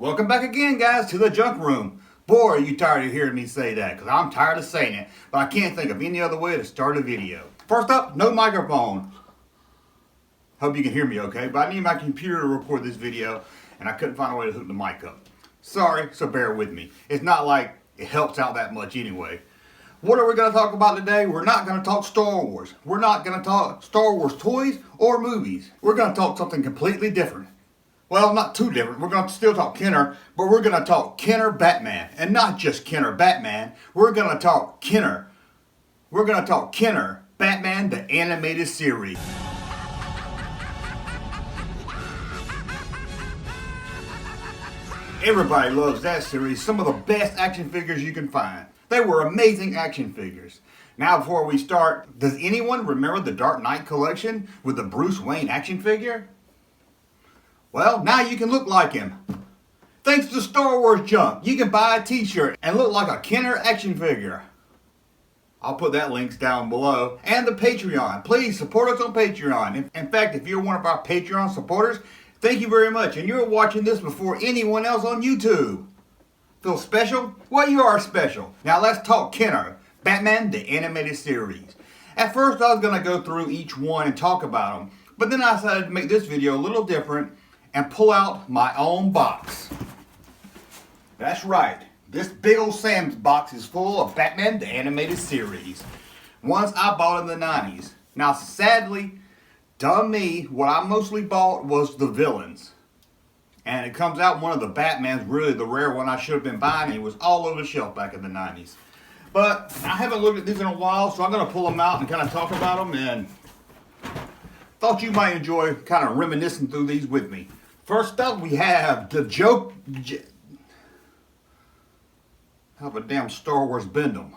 Welcome back again, guys, to the junk room. Boy, are you tired of hearing me say that, because I'm tired of saying it, but I can't think of any other way to start a video. First up, no microphone. Hope you can hear me okay, but I need my computer to record this video, and I couldn't find a way to hook the mic up. Sorry, so bear with me. It's not like it helps out that much anyway. What are we going to talk about today? We're not going to talk Star Wars. We're not going to talk Star Wars toys or movies. We're going to talk something completely different. Well, not too different. We're going to still talk Kenner, but we're going to talk Kenner Batman. And not just Kenner Batman. We're going to talk Kenner. We're going to talk Kenner Batman, the animated series. Everybody loves that series. Some of the best action figures you can find. They were amazing action figures. Now, before we start, does anyone remember the Dark Knight collection with the Bruce Wayne action figure? Well, now you can look like him. Thanks to Star Wars Junk, you can buy a t-shirt and look like a Kenner action figure. I'll put that links down below. And the Patreon. Please support us on Patreon. In fact, if you're one of our Patreon supporters, thank you very much. And you're watching this before anyone else on YouTube. Feel special? Well, you are special. Now let's talk Kenner, Batman, the animated series. At first I was going to go through each one and talk about them. But then I decided to make this video a little different and pull out my own box. That's right. This big old Sam's box is full of Batman, the animated series. Ones I bought in the 90s. Now sadly, dumb me, what I mostly bought was the villains. And it comes out one of the Batmans, really the rare one I should have been buying. It was all over the shelf back in the 90s. But I haven't looked at these in a while, so I'm going to pull them out and kind of talk about them. And thought you might enjoy kind of reminiscing through these with me. First up, we have the have a damn Star Wars Bendum.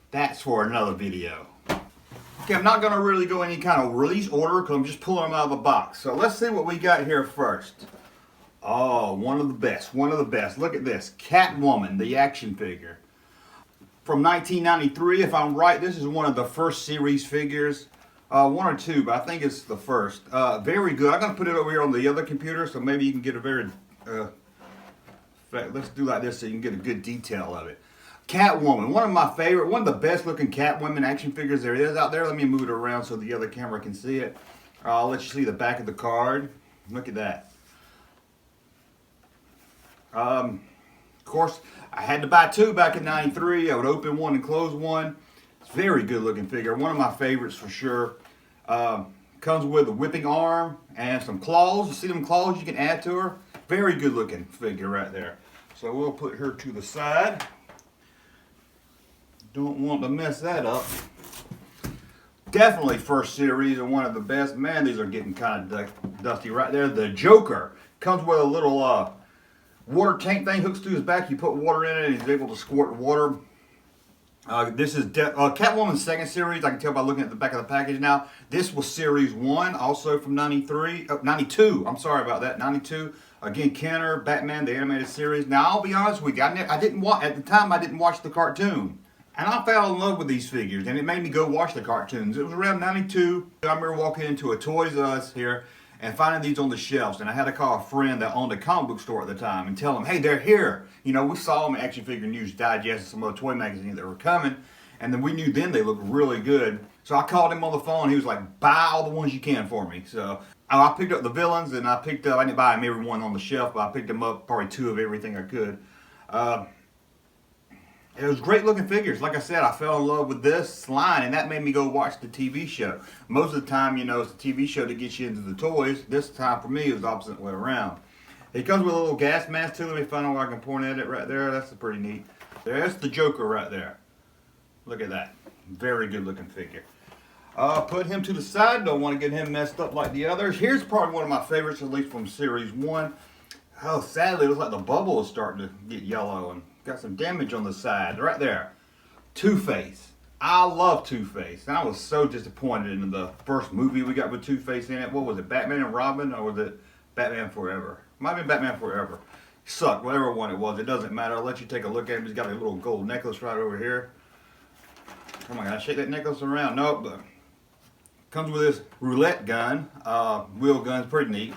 That's for another video. Okay, I'm not going to really go any kind of release order because I'm just pulling them out of the box. So let's see what we got here first. Oh, one of the best. Look at this. Catwoman, the action figure. From 1993, if I'm right, this is one of the first series figures. One or two, but I think it's the first. Very good. I'm going to put it over here on the other computer so maybe you can get a very... let's do like this so you can get a good detail of it. Catwoman, one of my favorite, one of the best looking Catwoman action figures there is out there. Let me move it around so the other camera can see it. I'll let you see the back of the card. Look at that. Of course, I had to buy two back in 93. I would open one and close one. It's a very good looking figure. One of my favorites for sure. Comes with a whipping arm and some claws. You see them claws you can add to her? Very good looking figure right there. So we'll put her to the side. Don't want to mess that up. Definitely first series and one of the best. Man, these are getting kind of dusty right there. The Joker comes with a little water tank thing, hooks to his back. You put water in it and he's able to squirt water. This is Catwoman's second series. I can tell by looking at the back of the package now. This was series 1, also from 92. I'm sorry about that, 92. Again, Kenner, Batman, the animated series. Now, I'll be honest with you. I didn't watch, at the time, I didn't watch the cartoon. And I fell in love with these figures, and it made me go watch the cartoons. It was around 92. I remember walking into a Toys R Us here and finding these on the shelves. And I had to call a friend that owned a comic book store at the time and tell him, hey, they're here. You know, we saw them in Action Figure News Digest and some other toy magazines that were coming. And then we knew then they looked really good. So I called him on the phone. He was like, buy all the ones you can for me. So I picked up the villains, and I didn't buy them every one on the shelf, but I picked them up, probably 2 of everything I could. It was great looking figures. Like I said, I fell in love with this line, and that made me go watch the TV show. Most of the time, you know, it's the TV show that gets you into the toys. This time for me, it was the opposite way around. It comes with a little gas mask too. Let me find out where I can point at it right there. That's pretty neat. There's the Joker right there. Look at that. Very good looking figure. Put him to the side. Don't want to get him messed up like the others. Here's probably one of my favorites, at least from series 1. Oh, sadly, it looks like the bubble is starting to get yellow and got some damage on the side. Right there. Two-Face. I love Two-Face. And I was so disappointed in the first movie we got with Two-Face in it. What was it? Batman and Robin? Or was it Batman Forever? Might have been Batman Forever. Sucked. Whatever one it was. It doesn't matter. I'll let you take a look at him. He's got a little gold necklace right over here. Oh my God. Shake that necklace around. Nope. Comes with this roulette gun. Wheel gun's pretty neat.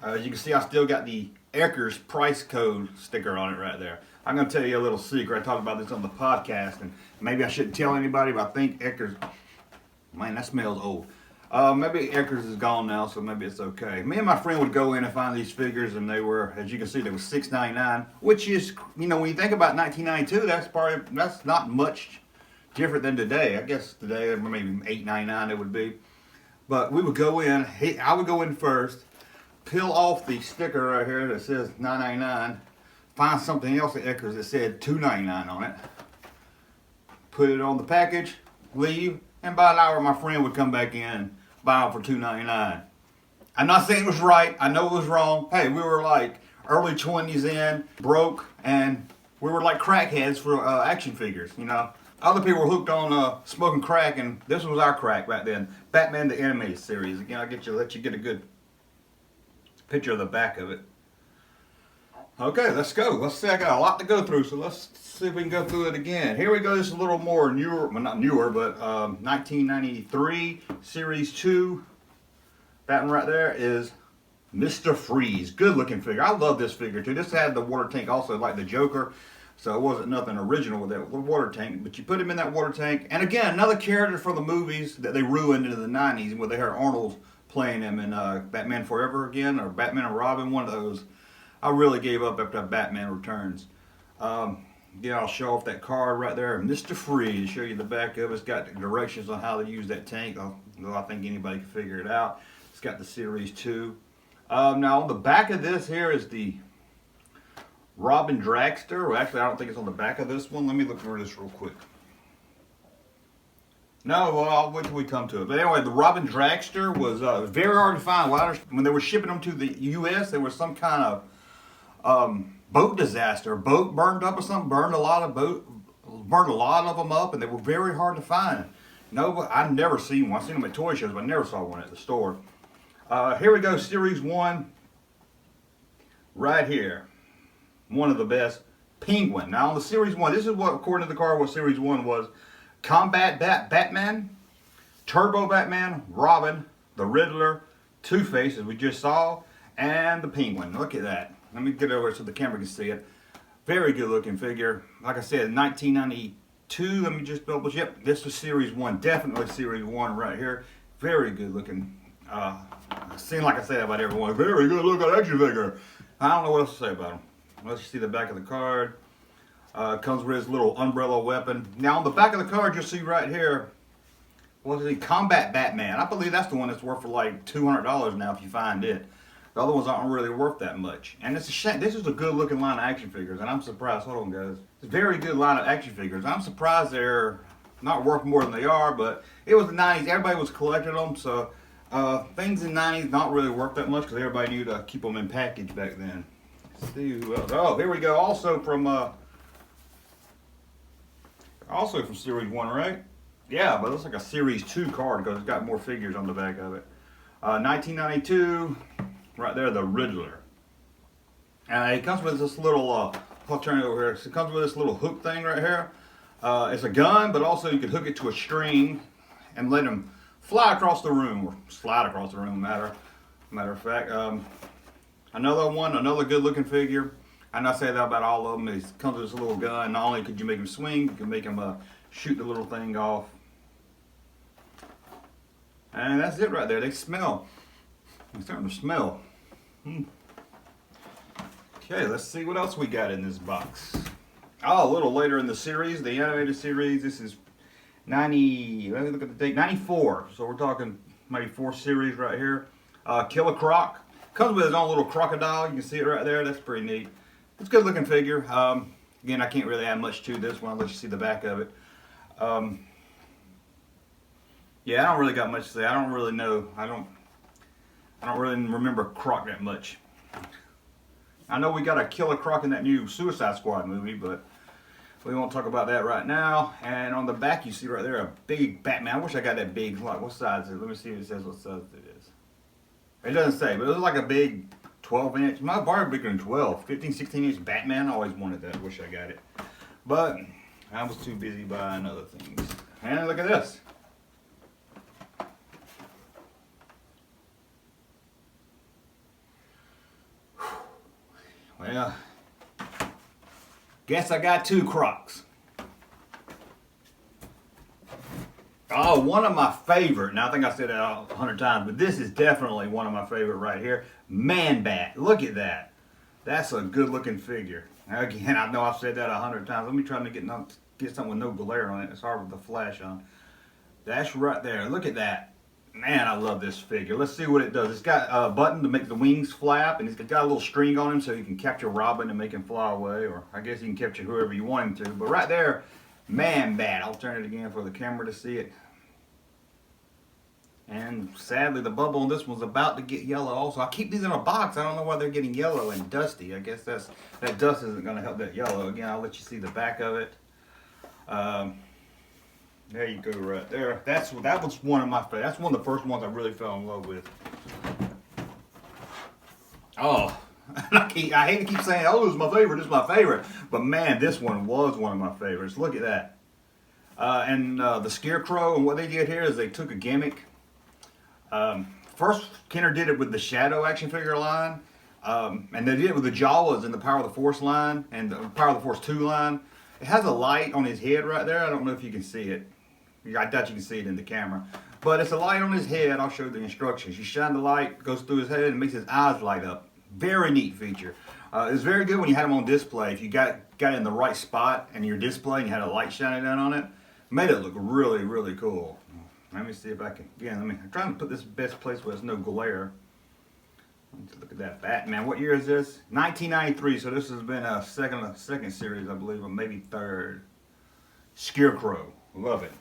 As you can see, I still got the Eckers price code sticker on it right there. I'm going to tell you a little secret. I talked about this on the podcast, and maybe I shouldn't tell anybody, but I think Eckers, man, that smells old. Maybe Eckers is gone now, so maybe it's okay. Me and my friend would go in and find these figures, and they were, as you can see, they were $6.99, which is, you know, when you think about 1992, that's not much different than today. I guess today maybe $8.99 it would be. But we would go in. I would go in first, peel off the sticker right here that says $9.99, find something else at Eckers that said $2.99 on it, put it on the package, leave, and by an hour my friend would come back in, buy them for $2.99. I'm not saying it was right. I know it was wrong. Hey, we were like early 20s in, broke, and we were like crackheads for action figures, you know. Other people were hooked on smoking crack, and this was our crack back then. Batman the Animated Series. Again, I'll let you get a good picture of the back of it. Okay, let's go. Let's see, I got a lot to go through, so let's see if we can go through it again. Here we go. This is a little more newer, well, not newer, but 1993, Series 2. That one right there is Mr. Freeze. Good looking figure. I love this figure too. This had the water tank also, like the Joker. So it wasn't nothing original with that water tank, but you put him in that water tank. And again, another character from the movies that they ruined in the 90s, where they had Arnold playing him in Batman Forever again, or Batman and Robin, one of those. I really gave up after Batman Returns. Yeah, I'll show off that card right there, Mr. Freeze. Show you the back of it. It's got directions on how to use that tank. I think anybody can figure it out. It's got the Series 2. Now on the back of this here is the Robin Dragster. Well, actually, I don't think it's on the back of this one. Let me look for this real quick. No, well, I'll wait till we come to it. But anyway, the Robin Dragster was very hard to find. When they were shipping them to the U.S., there was some kind of boat disaster. Boat burned up or something. Burned a lot of them up, and they were very hard to find. No, but I've never seen one. I've seen them at toy shows, but I never saw one at the store. Here we go, Series 1. Right here. One of the best, Penguin. Now on the Series 1, this is what, according to the card, what Series 1 was. Combat Batman, Turbo Batman, Robin, the Riddler, Two-Face, as we just saw, and the Penguin. Look at that. Let me get over so the camera can see it. Very good looking figure. Like I said, 1992. Let me just double check. Yep, this was Series 1. Definitely Series 1 right here. Very good looking. Seems like I say that about everyone. Very good looking action figure. I don't know what else to say about him. Let's see the back of the card. Comes with his little umbrella weapon. Now on the back of the card, you'll see right here, what is it? Combat Batman. I believe that's the one that's worth for like $200 now if you find it. The other ones aren't really worth that much. And it's a shame. This is a good looking line of action figures, and I'm surprised. Hold on, guys. It's a very good line of action figures. I'm surprised they're not worth more than they are, but it was the 90s. Everybody was collecting them, so things in the 90s not really worth that much because everybody knew to keep them in package back then. Let's see who else. Oh, here we go. Also from Series 1, right? Yeah, but it looks like a Series 2 card because it's got more figures on the back of it. 1992, right there, the Riddler. And it comes with this little, I'll turn it over here. It comes with this little hook thing right here. It's a gun, but also you can hook it to a string and let him fly across the room, or slide across the room, matter of fact. Another good looking figure. And I say that about all of them. It comes with this little gun. Not only could you make him swing, you can make him shoot the little thing off. And that's it right there. They smell. They're starting to smell. Okay, let's see what else we got in this box. Oh, a little later in the series, the animated series. This is 90, let me look at the date, 94. So we're talking maybe 4 series right here. Killer Croc. Comes with his own little crocodile. You can see it right there. That's pretty neat. It's a good looking figure. Again, I can't really add much to this one unless you see the back of it. Yeah, I don't really got much to say. I don't really know. I don't really remember Croc that much. I know we got a Killer Croc in that new Suicide Squad movie, but we won't talk about that right now. And on the back, you see right there a big Batman. I wish I got that big. Like, what size is it? Let me see if it says what size it is. It doesn't say, but it was like a big 12-inch. My bar bigger than 12. 15, 16-inch Batman. I always wanted that. Wish I got it. But I was too busy buying other things. And look at this. Well, guess I got 2 Crocs. Oh, one of my favorite, now I think I said that 100 times, but this is definitely one of my favorite right here. Man-Bat. Look at that. That's a good looking figure. Again, I know I've said that 100 times. Let me try to get something with no glare on it. It's hard with the flash on. That's right there. Look at that. Man, I love this figure. Let's see what it does. It's got a button to make the wings flap, and it's got a little string on him so you can capture Robin and make him fly away, or I guess you can capture whoever you want him to. But right there, Man-Bat. I'll turn it again for the camera to see it. And sadly, the bubble on this one's about to get yellow also. I keep these in a box. I don't know why they're getting yellow and dusty. I guess that dust isn't going to help that yellow. Again, I'll let you see the back of it. There you go right there. That was one of my favorites. That's one of the first ones I really fell in love with. Oh, I hate to keep saying, oh, this is my favorite, this is my favorite. But man, this one was one of my favorites. Look at that. The Scarecrow, and what they did here is they took a gimmick. First, Kenner did it with the Shadow action figure line, and they did it with the Jawas in the Power of the Force line and the Power of the Force 2 line. It has a light on his head right there. I don't know if you can see it. I doubt you can see it in the camera. But it's a light on his head. I'll show you the instructions. You shine the light, goes through his head, and makes his eyes light up. Very neat feature. It's very good when you had him on display. If you got it in the right spot in your display and you had a light shining down on it, made it look really, really cool. Let me see if I can, again, I'm trying to put this best place where there's no glare. Let's look at that Batman. What year is this? 1993, so this has been a second series, I believe, or maybe third. Scarecrow. Love it.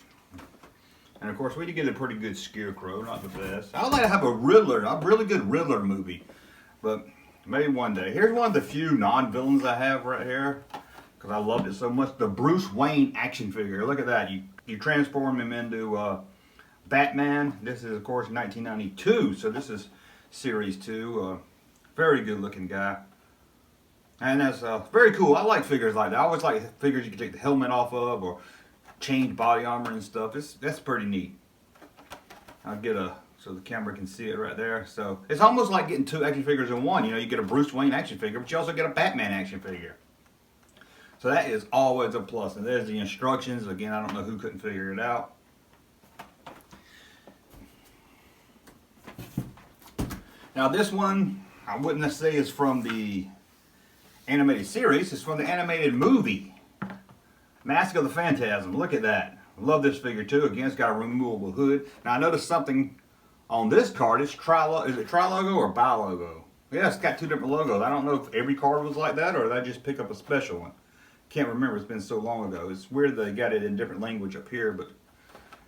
And of course, we did get a pretty good Scarecrow, not the best. I would like to have a Riddler, a really good Riddler movie, but maybe one day. Here's one of the few non-villains I have right here, because I loved it so much. The Bruce Wayne action figure. Look at that. You transform him into Batman. This is, of course, 1992, so this is Series 2. Very good looking guy. And that's very cool. I like figures like that. I always like figures you can take the helmet off of or change body armor and stuff. That's pretty neat. I'll get so the camera can see it right there. So it's almost like getting 2 action figures in one. You know, you get a Bruce Wayne action figure, but you also get a Batman action figure. So that is always a plus. And there's the instructions. Again, I don't know who couldn't figure it out. Now this one, I wouldn't say is from the animated series. It's from the animated movie, Mask of the Phantasm. Look at that. I love this figure too. Again, it's got a removable hood. Now I noticed something on this card. Is it tri-logo or bi-logo? Yeah, it's got 2 different logos. I don't know if every card was like that or did I just pick up a special one. Can't remember. It's been so long ago. It's weird they got it in different language up here, but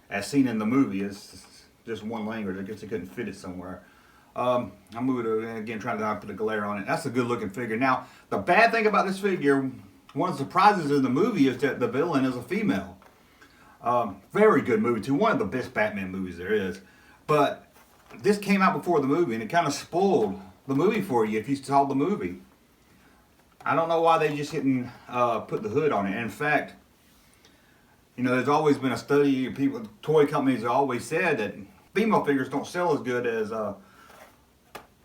as seen in the movie, it's just one language. I guess they couldn't fit it somewhere. I'm moving it again, trying to not put a glare on it. That's a good looking figure. Now, the bad thing about this figure, one of the surprises in the movie is that the villain is a female. Very good movie too. One of the best Batman movies there is. But this came out before the movie and it kind of spoiled the movie for you if you saw the movie. I don't know why they just didn't put the hood on it. And in fact, you know, there's always been a study, toy companies have always said that female figures don't sell as good as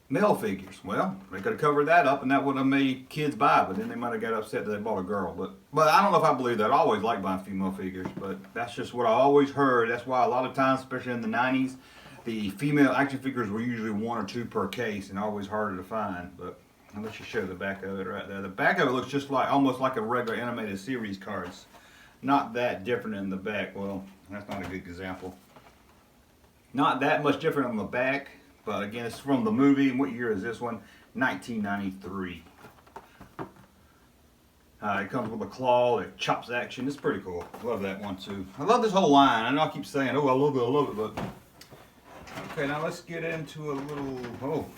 male figures. Well, they could have covered that up and that would have made kids buy, but then they might have got upset that they bought a girl. But I don't know if I believe that. I always like buying female figures, but that's just what I always heard. That's why a lot of times, especially in the 90s, the female action figures were usually 1 or 2 per case and always harder to find. But I'll let you show the back of it right there. The back of it looks just like, almost like a regular animated series cards. Not that different in the back. Well, that's not a good example. Not that much different on the back. But again, it's from the movie. What year is this one? 1993. It comes with a claw. It chops action. It's pretty cool. Love that one too. I love this whole line. I know I keep saying, oh, I love it, but okay, now let's get into a little,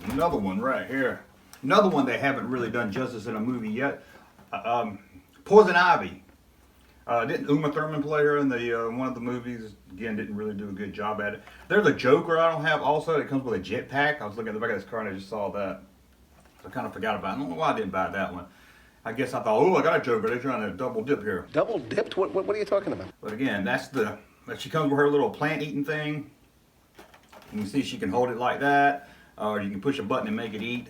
another one right here. Another one they haven't really done justice in a movie yet. Poison Ivy. Didn't Uma Thurman play her in the one of the movies? Again, didn't really do a good job at it. There's a Joker I don't have also. It comes with a jetpack. I was looking at the back of this card and I just saw that. So I kind of forgot about it. I don't know why I didn't buy that one. I guess I thought, oh, I got a Joker. They're trying to double dip here. Double dipped? What are you talking about? But again, she comes with her little plant eating thing. You can see she can hold it like that. Or you can push a button and make it eat.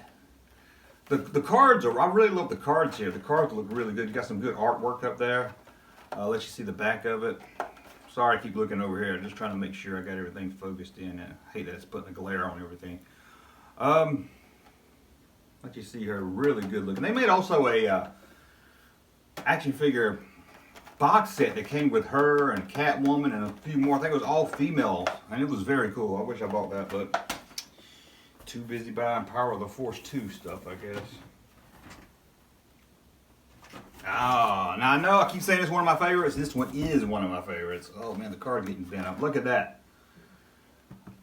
The cards are, I really love the cards here. The cards look really good. You got some good artwork up there. I'll let you see the back of it. Sorry, I keep looking over here. I'm just trying to make sure I got everything focused in. I hate that it's putting a glare on everything. Let you see her, really good looking. They made also a action figure box set that came with her and Catwoman and a few more. I think it was all female, and it was very cool. I wish I bought that, but too busy buying Power of the Force 2 stuff, I guess. Ah, now I know I keep saying it's one of my favorites. This one is one of my favorites. Oh man, the card's getting bent up. Look at that.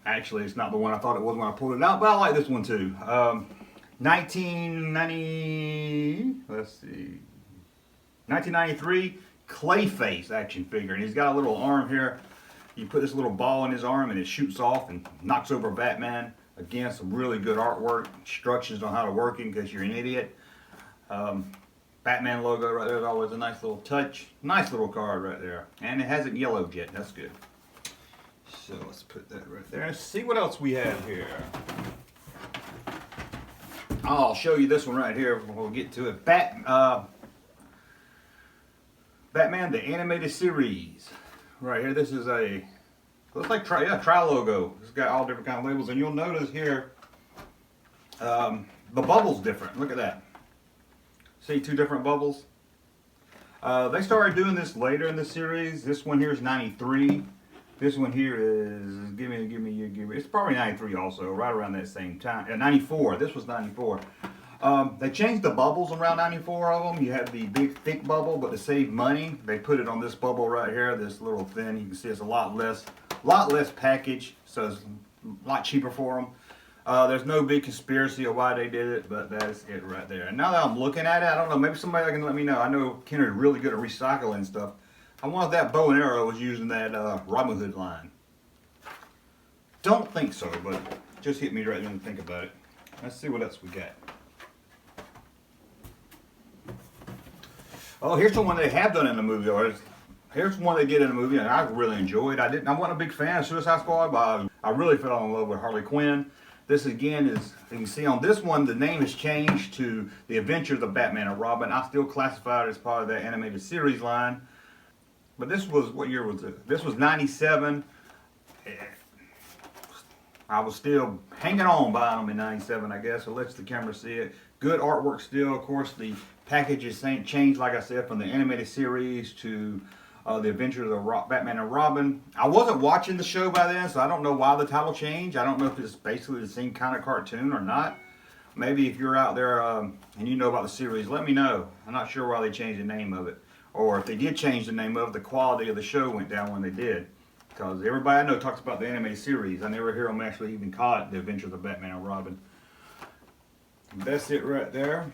Actually, it's not the one I thought it was when I pulled it out, but I like this one too. 1993 Clayface action figure, and he's got a little arm here. You put this little ball in his arm and it shoots off and knocks over Batman. Again, some really good artwork, instructions on how to work it in case you're an idiot. Batman logo right there is always a nice little touch. Nice little card right there. And it hasn't yellowed yet, that's good. So let's put that right there and see what else we have here. I'll show you this one right here when we'll get to it. Batman, the animated series. Right here, this is a, looks like tri logo. It's got all different kind of labels, and you'll notice here, the bubble's different. Look at that. See two different bubbles? They started doing this later in the series. This one here is 93. This one here is, give me, it's probably 93 also, right around that same time. 94, this was 94. They changed the bubbles around 94 of them. You have the big thick bubble, but to save money, they put it on this bubble right here, this little thin. You can see it's a lot less package, so it's a lot cheaper for them. There's no big conspiracy of why they did it, but that's it right there. And now that I'm looking at it, I don't know, maybe somebody can let me know. I know Kenner's really good at recycling stuff. I wonder if that bow and arrow was using that Robin Hood line. Don't think so, but just hit me right then and think about it. Let's see what else we got. Oh, here's the one they have done in the movie. Or here's one they did in the movie, and I really enjoyed. I wasn't a big fan of Suicide Squad, but I really fell in love with Harley Quinn. This again is, you can see on this one, the name has changed to The Adventures of Batman and Robin. I still classify it as part of that animated series line. But this was, what year was it? This was 97. I was still hanging on buying them in 97, I guess. So let's the camera see it. Good artwork still. Of course, the package is changed, like I said, from the animated series to The Adventures of Batman and Robin. I wasn't watching the show by then, so I don't know why the title changed. I don't know if it's basically the same kind of cartoon or not. Maybe if you're out there and you know about the series, let me know. I'm not sure why they changed the name of it. Or if they did change the name of it, the quality of the show went down when they did. Because everybody I know talks about the anime series. I never hear them actually even call it The Adventures of Batman and Robin. That's it right there.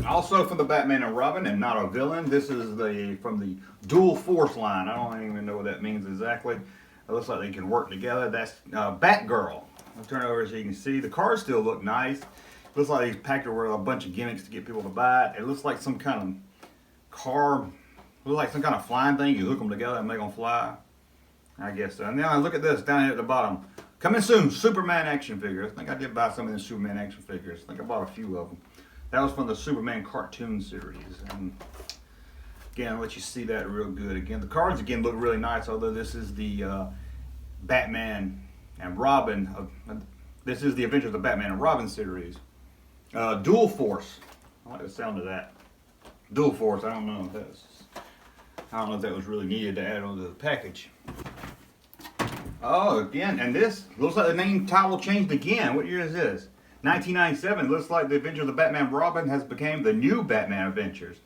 Also from the Batman and Robin, and not a villain, this is from the Dual Force line. I don't even know what that means exactly. It looks like they can work together. That's Batgirl. I'll turn it over so you can see. The cards still look nice. Looks like they packed it with a bunch of gimmicks to get people to buy it. It looks like some kind of car, looks like some kind of flying thing. You hook them together and make them fly. I guess so. And now look at this down here at the bottom. Coming soon, Superman action figures. I think I did buy some of the Superman action figures. I think I bought a few of them. That was from the Superman cartoon series. And again, I'll let you see that real good. Again, the cards again look really nice, although this is the Batman and Robin. This is the Adventures of Batman and Robin series. Dual Force. I like the sound of that. Dual Force. I don't know if that was really needed to add onto the package. Oh, again, and this looks like the name title changed again. What year is this? 1997. Looks like the Adventures of the Batman and Robin has become the new Batman Adventures.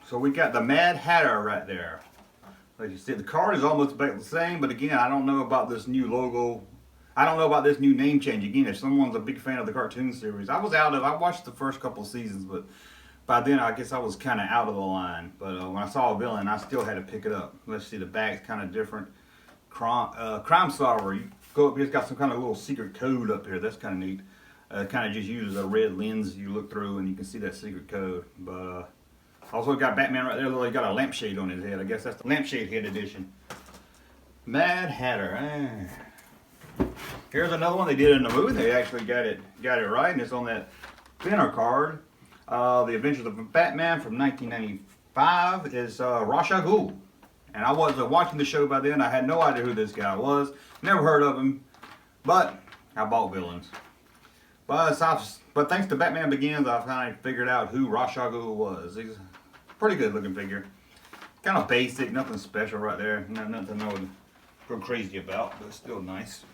So we got the Mad Hatter right there. Like you see, the card is almost about the same, but again, I don't know about this new logo. I don't know about this new name change. Again, if someone's a big fan of the cartoon series, I watched the first couple of seasons, but by then I guess I was kind of out of the line. But when I saw a villain, I still had to pick it up. Let's see, the back's kind of different. Crime Solver, you go up here, it's got some kind of little secret code up here. That's kind of neat. It kind of just uses a red lens you look through and you can see that secret code. But also got Batman right there. He got a lampshade on his head. I guess that's the lampshade head edition. Mad Hatter. Here's another one they did in the movie. They actually got it right, and it's on that thinner card. The Adventures of Batman from 1995 is Ra's al Ghul. And I wasn't watching the show by then. I had no idea who this guy was. Never heard of him. But I bought villains. But thanks to Batman Begins, I finally figured out who Ra's al Ghul was. He's a pretty good looking figure. Kind of basic, nothing special right there. Nothing I would go crazy about, but still nice.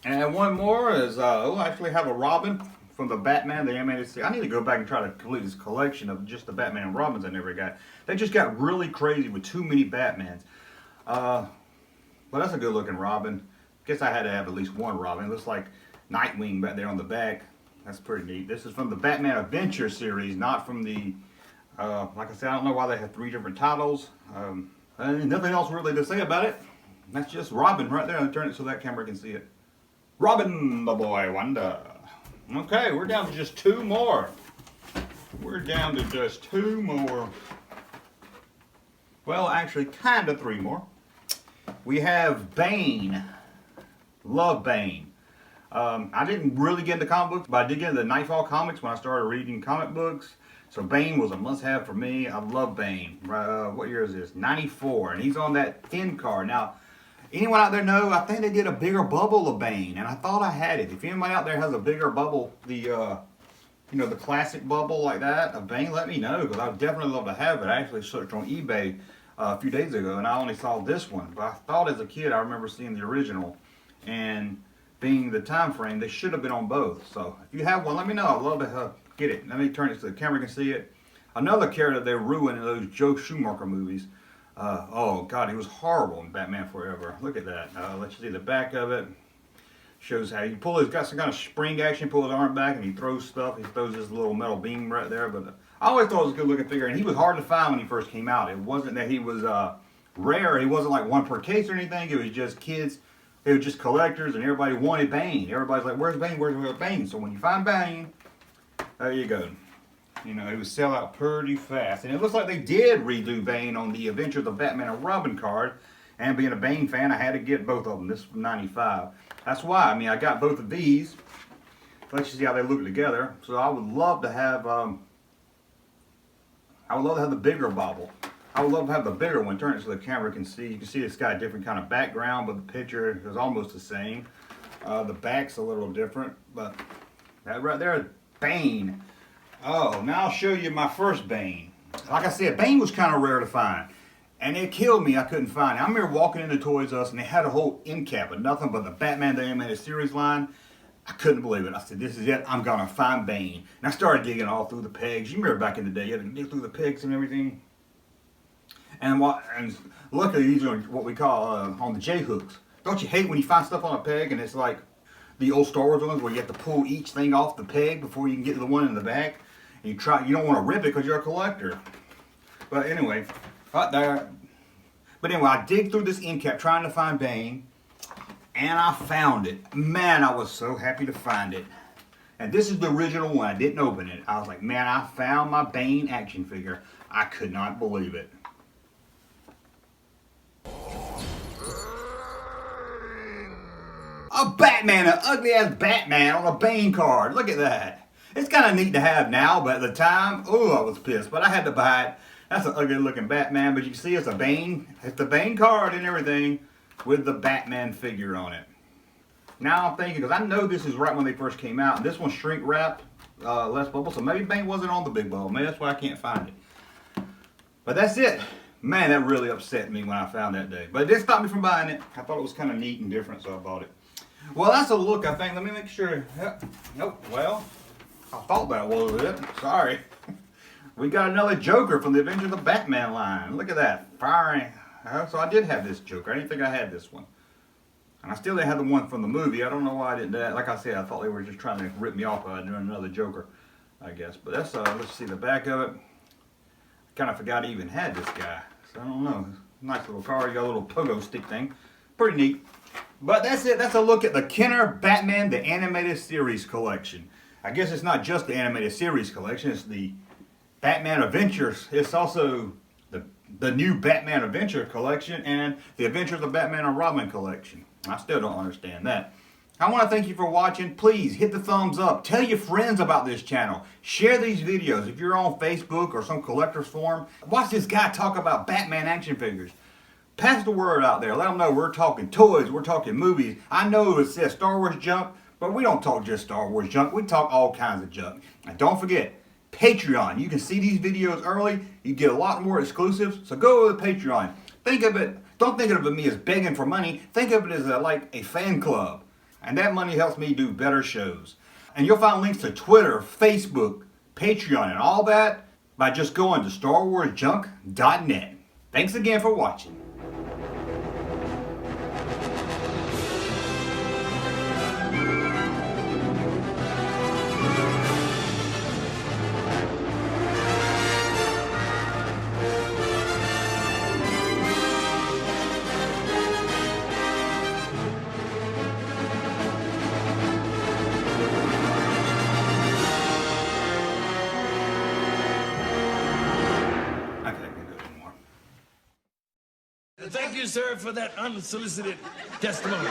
And one more is, we'll actually have a Robin from the Batman, the animated series. I need to go back and try to complete this collection of just the Batman and Robins I never got. They just got really crazy with too many Batmans. But that's a good looking Robin. Guess I had to have at least one Robin. It looks like Nightwing back there on the back. That's pretty neat. This is from the Batman Adventure series, not from the, like I said, I don't know why they have 3 different titles. And nothing else really to say about it. That's just Robin right there. I'll turn it so that camera can see it. Robin, the boy wonder. Okay, we're down to just 2 more. We're down to just 2 more. Well, actually, kind of 3 more. We have Bane. Love Bane. I didn't really get into comic books, but I did get into Nightfall comics when I started reading comic books. So Bane was a must-have for me. I love Bane. What year is this? 94, and he's on that thin card. Now, anyone out there know, I think they did a bigger bubble of Bane, and I thought I had it. If anybody out there has a bigger bubble, the classic bubble like that of Bane, let me know, because I would definitely love to have it. I actually searched on eBay a few days ago, and I only saw this one. But I thought as a kid I remember seeing the original, and being the time frame, they should have been on both. So if you have one, let me know. I'd love to get it. Let me turn it so the camera can see it. Another character they ruined in those Joe Schumacher movies. Oh God, he was horrible in Batman Forever. Look at that. Let's see the back of it. Shows how you pull his, got some kind of spring action, pull his arm back and he throws stuff. He throws this little metal beam right there. But I always thought it was a good looking figure, and he was hard to find when he first came out. It wasn't that he was rare. He wasn't like one per case or anything. It was just kids. It was just collectors, and everybody wanted Bane. Everybody's like, where's Bane? Where's Bane? So when you find Bane, there you go. You know, it would sell out pretty fast. And it looks like they did redo Bane on the Adventures of Batman and Robin card. And being a Bane fan, I had to get both of them. This is from 95. That's why. I mean, I got both of these. Let's just see how they look together. So I would love to have, the bigger bobble. I would love to have the bigger one. Turn it so the camera can see. You can see it's got a different kind of background, but the picture is almost the same. The back's a little different, but that right there is Bane. Oh, now I'll show you my first Bane. Like I said, Bane was kind of rare to find. And it killed me, I couldn't find it. I remember walking into Toys R Us and they had a whole end cap of nothing but the Batman the Animated Series line. I couldn't believe it. I said, this is it. I'm going to find Bane. And I started digging all through the pegs. You remember back in the day, you had to dig through the pegs and everything. And luckily these are what we call on the J-hooks. Don't you hate when you find stuff on a peg and it's like the old Star Wars ones where you have to pull each thing off the peg before you can get to the one in the back? And you don't want to rip it because you're a collector. But anyway, right there. But anyway, I dig through this end cap trying to find Bane, and I found it. Man, I was so happy to find it. And this is the original one. I didn't open it. I was like, man, I found my Bane action figure. I could not believe it. A Batman, an ugly ass Batman on a Bane card. Look at that. It's kind of neat to have now, but at the time, oh, I was pissed. But I had to buy it. That's an ugly looking Batman, but you can see it's a Bane. It's the Bane card and everything with the Batman figure on it. Now I'm thinking, because I know this is right when they first came out. This one's shrink wrapped, less bubble, so maybe Bane wasn't on the big bubble. Maybe that's why I can't find it. But that's it. Man, that really upset me when I found that day. But it didn't stop me from buying it. I thought it was kind of neat and different, so I bought it. Well, that's a look, I think. Let me make sure. Yep. Nope. Well, I thought that was it. Sorry. We got another Joker from the Adventures of the Batman line. Look at that. Firing. So I did have this Joker. I didn't think I had this one. And I still didn't have the one from the movie. I don't know why I didn't do that. Like I said, I thought they were just trying to rip me off by doing another Joker, I guess. But that's, let's see the back of it. I kind of forgot I even had this guy. So I don't know. Nice little card. You got a little pogo stick thing. Pretty neat. But that's it. That's a look at the Kenner Batman the Animated Series collection. I guess it's not just the Animated Series collection. It's the Batman Adventures. It's also the the new Batman Adventure collection and the Adventures of Batman and Robin collection. I still don't understand that. I want to thank you for watching. Please hit the thumbs up. Tell your friends about this channel. Share these videos. If you're on Facebook or some collector's forum, watch this guy talk about Batman action figures. Pass the word out there. Let them know we're talking toys, we're talking movies. I know it says Star Wars junk, but we don't talk just Star Wars junk. We talk all kinds of junk. And don't forget, Patreon. You can see these videos early. You get a lot more exclusives. So go to the Patreon. Think of it. Don't think of me as begging for money. Think of it as like a fan club. And that money helps me do better shows. And you'll find links to Twitter, Facebook, Patreon, and all that by just going to StarWarsJunk.net. Thanks again for watching. Thank you, sir, for that unsolicited testimony.